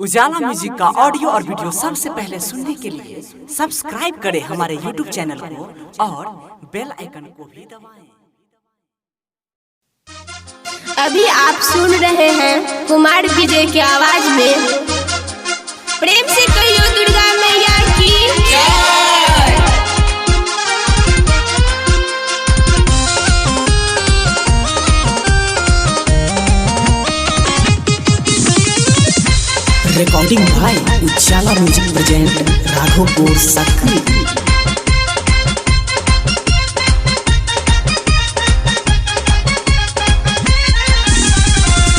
उजाला music का audio और video सबसे पहले सुनने के लिए सब्सक्राइब करें हमारे यूट्यूब चैनल को और बेल आइकन को भी दबाएं। अभी आप सुन रहे हैं कुमार विजय की आवाज में प्रेम से कहियो दुर्गा मैया की जय। Recording by Ujala music present Raghopur Sakri.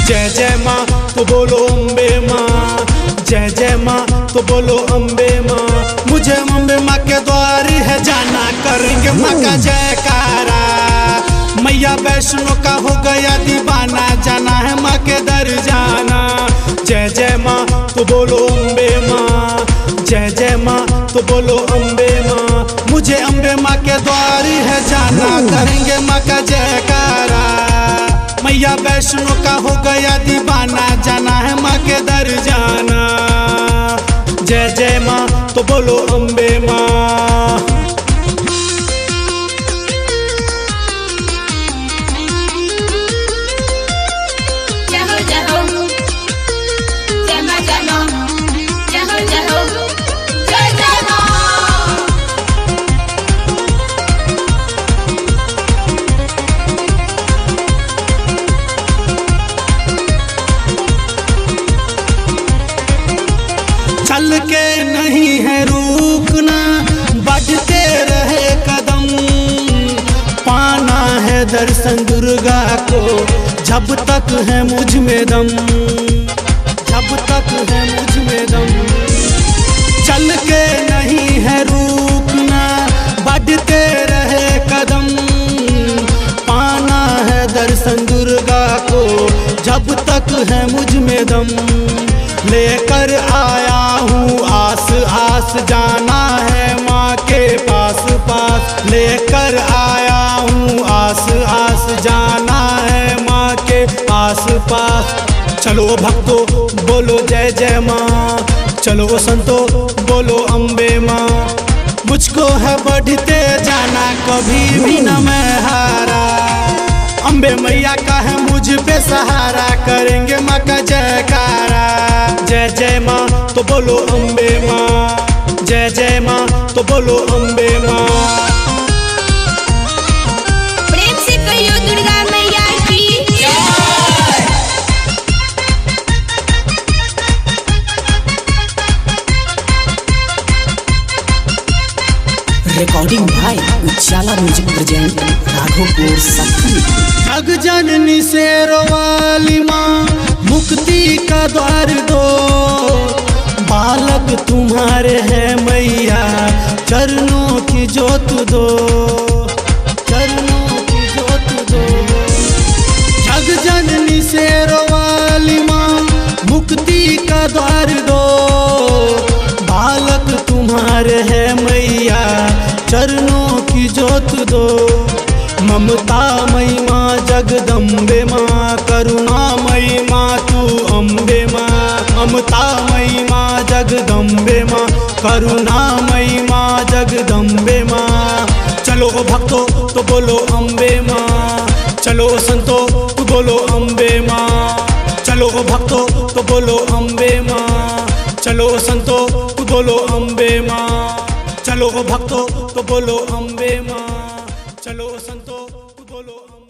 जय जय माँ तो बोलो अम्बे माँ, जय जय माँ तो बोलो अम्बे माँ। मुझे अम्बे माँ के द्वारी है जाना, करेंगे माँ का जयकारा। मैया वैष्णो का हो गया दीवाना, जाना है माँ के दर जाना। जय जय माँ तो बोलो अम्बे माँ, जय जय माँ तो बोलो अम्बे माँ। मुझे अम्बे माँ के द्वारी है जाना, करेंगे माँ का जयकारा। मैया वैष्णो का हो गया दीवाना, जाना है माँ के दर जाना। जय जय माँ तो बोलो अम्बे माँ। चल के नहीं है रुकना, बढ़ते रहे कदम। पाना है दर्शन दुर्गा को, जब तक है मुझ में दम, जब तक है मुझ में दम। चल के नहीं है रुकना, बढ़ते रहे कदम। पाना है दर्शन दुर्गा को, जब तक है मुझ में दम। लेकर आया हूँ आस आस, जाना है माँ के पास पास। लेकर आया हूँ आस आस, जाना है माँ के आस पास। चलो भक्तो बोलो जय जय माँ, चलो संतो बोलो अम्बे माँ। मुझको है बढ़ते जाना, कभी भी न मैं हारा। अम्बे मैया का है मुझ पे सहारा, करेंगे माँ का जयकारा। जय जय माँ तो बोलो अम्बे माँ, जय जय माँ तो बोलो अम्बे माँ। प्रेम से कहियो दुर्गा मैया की जय। Recording by Ujala music present Raghopur Sakri. जग जननी शेरवाली माँ, मुक्ति का द्वार दो। बालक तुम्हारे हैं मैया, चरणों की जोत दो, चरणों की जोत दो। जग जननी शेरवाली माँ, मुक्ति का द्वार दो। बालक तुम्हारे हैं मैया, चरणों की जोत दो। ममता मई माँ जगदम्बे माँ, करुणामयी माँ तू अम्बे माँ। ममता मई माँ जगदम्बे माँ, करुणामयी माँ जगदम्बे माँ। चलो भक्तो तो बोलो अम्बे माँ, चलो संतो तो बोलो अम्बे माँ। चलो भक्तो तो बोलो अम्बे माँ, चलो संतो तो बोलो अम्बे माँ। चलो भक्तो तो बोलो अम्बे माँ, चलो संतो तो बोलो।